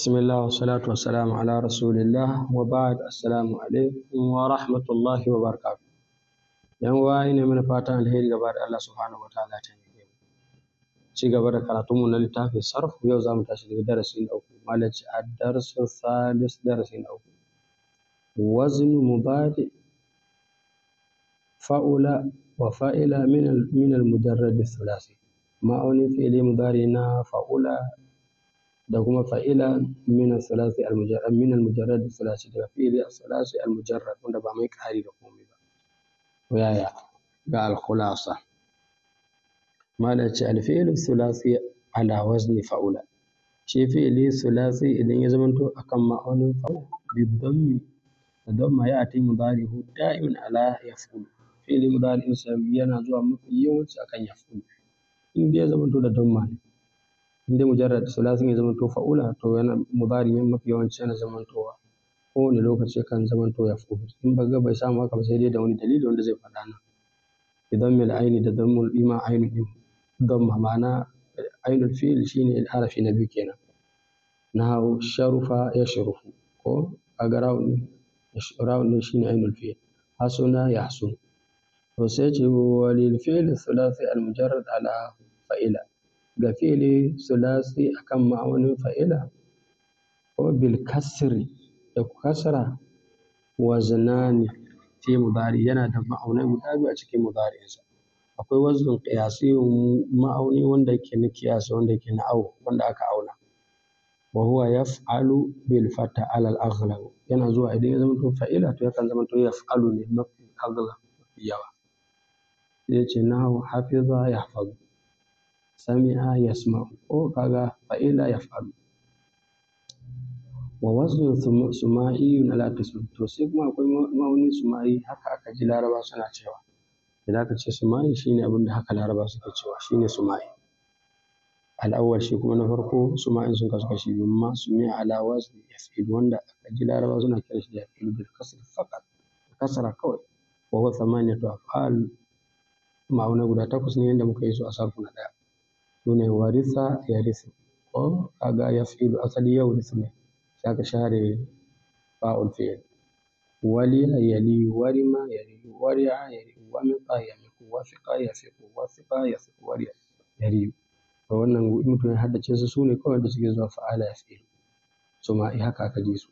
Bismillah wa salatu wa salamu ala rasulillah wa ba'd assalamu alaikum wa rahmatullahi wa barakatuh. Yan uwa ina mana fatan alheri gaba da Allah subhanahu wa ta'ala ta yi. Ci gaba da karatunmu na littafin sarf yau za mu tashi daga darasi na uku. Malaci ad-darsu salis darasi na uku. Wazn mubadi fa'ula wa fa'ila min al-mujarrad thulathi. Ma'auni fi'li mudari na fa'ula da kuma fa'ila min al-thulathi al-mujarrad min al-mujarrad thulathi da fi'li al-thulathi al-mujarrad wanda ba mai ƙari da komai ba. Yaya ga al-khulasa malaci al-fi'l thulathi ala wazni fa'ula. Shi fi'li thulathi idan ya zamanto akan ma'aunin fa'ula bid-dammi da damma ya'ti mudarihu da'iman ala yaf'ul. Fi'li mudari'in sa yana zuwa mafi yawanci akan yaf'ul. In dai ya zamanto da damma ne inda mujarrad sulasin ya zamanto fa'ula to yana mudari mafi yawanci yana zamantowa kowane lokaci kan zamanto ya fa'ulu. In ba ga bai samu haka ba sai dai da wani dalili wanda zai faɗa nan. Idan mil aini da dammul ima ainu din damma ma'ana ainul fi'il shine harafi na biyu kenan. Nahu sharufa yashrufu ko kaga ra'un shine ainul fi'il. Hasuna yahsun. To sai ce walil fi'il thulathi al-mujarrad ala fa'ila. Ga fi'ili sulasi akan ma'aunin fa'ila ko bil kasri da kasra waznani fi mudari yana da ma'aunai guda biyu a cikin mudari'insa. Akwai waznun qiyasi ma'auni wanda yake na qiyasi wanda yake na au wanda aka auna. Wa huwa yaf'alu bil fata ala al-aghlab. Yana zuwa idan ya zama to fa'ila to yakan zama to yaf'alu ne mafi aghlab mafi yawa. Yace nahu hafiza yahfazu. Sami'a yasma'u ko kaga fa'ila yaf'alu. Wa wazn suma'iyyun ala qism. To sai kuma akwai ma'auni suma'i haka aka ji Laraba suna cewa. Idan aka ce suma'i shine abin da haka Laraba suke cewa shine suma'i. Al-awwal shi kuma na farko suma'in sun kasu kashi biyu amma sumi'a ala wazni yaf'il wanda aka ji Laraba suna kiran shi da yaf'il bil kasr faqat. Kasra kawai. Wa huwa thamaniyatu af'al ma'aunai guda takwas ne yanda muka yi su a sarfu na ɗaya. Sune warisa yarisu ko kaga yaf'ilu asali yawrisu ne sai aka share fa'ul fi'il. Waliya yali warima yari wari'a yari wamiqa yamiqu wafiqa yafiqu wasiqa yasiqu wariya yari. To wannan mutum ya haddace su sune kawai da suke zuwa fa'ala yaf'ilu. Suma'i haka aka ji su.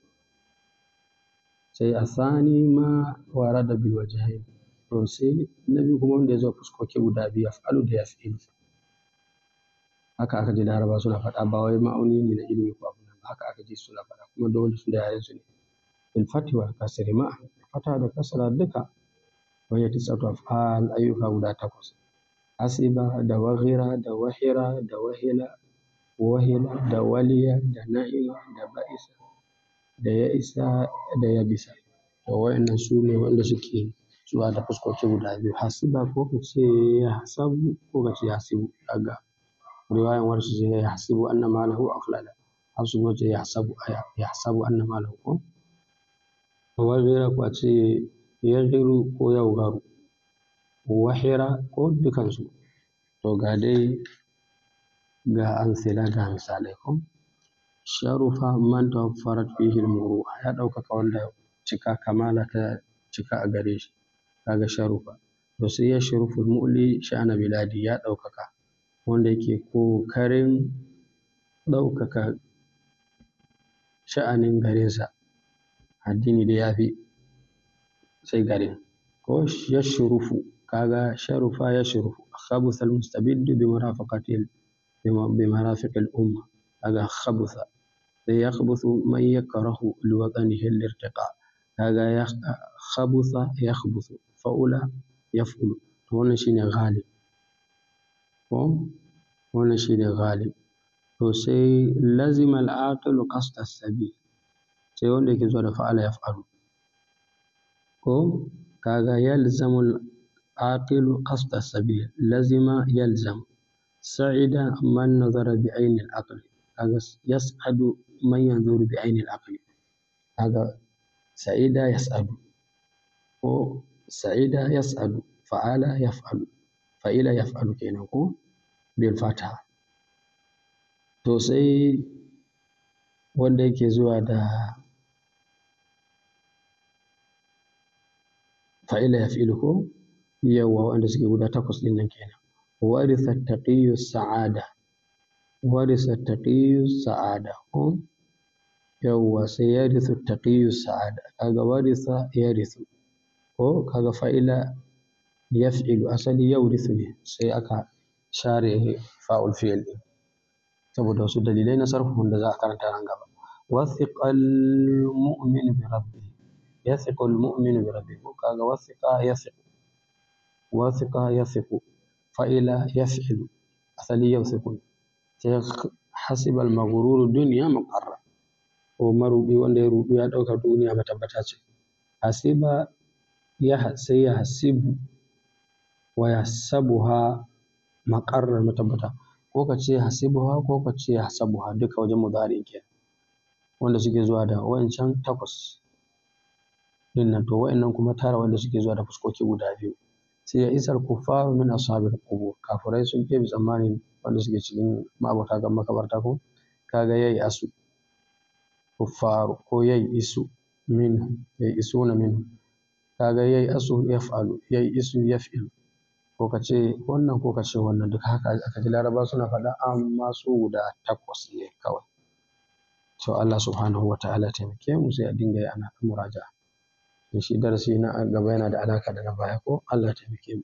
Sai asani ma warada bil wajhain. To sai na biyu kuma wanda ya zo fuskoki guda biyu yaf'alu da yaf'ilu. Haka aka ji Laraba suna faɗa ba wai ma'auni ne na ilimi ko abu nan haka aka ji suna faɗa kuma dole su da yaren su ne. Bil fati wal kasri ma fata da kasra duka wani tisatu af'al ayyuka guda takwas. Hasiba da waghira da wahira da wahila wahila da waliya da na'ima da ba'isa da ya'isa da yabisa. To wayannan su ne wanda suke zuwa da fuskoki guda biyu. Hasiba ko kace yahsabu ko kace yahsibu kaga riwayan warsu sai yahsibu anna malahu akhlada. Hafsu ko ce yahsabu anna malahu ko. Waghira ko ce yaghiru ko yawgharu. Wahira ko dukansu. To ga dai ga amsila ga misalai ko. Sharufa man tawaffarat fihi al-muru'a ya ɗaukaka wanda cika kamala ta cika a gare shi kaga sharufa. To sai ya shurufu al-mu'li sha'ana biladi ya ɗaukaka wanda yake ƙoƙarin ɗaukaka sha'anin garinsa. Addini da ya fi sai garin. Ko ya shurufu kaga sharufa ya shurufu. Khabutha al-mustabiddu bi marafiqil umma kaga khabutha. Sai yakhbuthu man yakrahu liwatanihi al-irtiqa kaga khabutha yakhbuthu fa'ula yaf'ulu. To wannan shine ghalib. Ko wannan shine ghalib. To sai lazima al-aqilu qasda as-sabil. Sai wanda yake zuwa da fa'ala yaf'alu. Ko kaga yalzamu al-aqilu qasda as-sabil lazima yalzam. Sa'ida man nazara bi ayni al-aqli kaga yas'adu man yanzuru bi ayni al-aqli. Kaga sa'ida yas'adu ko sa'ida yas'adu fa'ala yaf'alu fa'ila yaf'alu kenan ko bil fatha. To sai wanda yake zuwa da fa'ila yaf'ilu ko yawa wanda suke guda takwas ɗin nan kenan. Warisa taqiyyu sa'ada, warisa taqiyyu sa'ada ko yawa sai yarithu taqiyyu sa'ada, kaga warisa yarithu ko kaga fa'ila yaf'ilu asali yaurithu ne sai aka share fa'ul fi'il ɗin saboda wasu dalilai na sarfu wanda za a karanta nan gaba. Wathiqal mu'minu bi rabbih, yathiqul mu'minu bi rabbih ko kaga wathiqa yathiqu, wathiqa yathiqu fa'ila yaf'ilu asali yathiqu sai hasibal maghruru dunya maqarra ko maruɗi wanda ya ruɗu ya ɗauka duniya matabbata ce. Hasiba sai ya hasibu wa yahsabuha maqarrar matabbata ko ka ce hasibuha ko ka ce yahsabuha duka wajen mudari kenan wanda suke zuwa da wancan takwas din nan to wa'annan kuma tara wanda suke zuwa da fuskoki guda biyu. Sai ya isar kuffaru min ashabil qubur, kafirai sun ɗebe tsammanin wanda suke cikin ma'abota ga makabarta ko kaga yayi asu kuffaru ko yayi isu min yayi isuna min kaga yayi asu yaf'alu yayi isu yaf'ilu ko ka ce wannan ko ka ce wannan duka haka aka ji laraba suna faɗa amma su guda takwas ne kawai. To Allah subhanahu wa ta'ala taimake mu sai a dinga yi ana muraja'a. Shi darasi na gaba yana da alaƙa da na baya ko Allah taimake mu.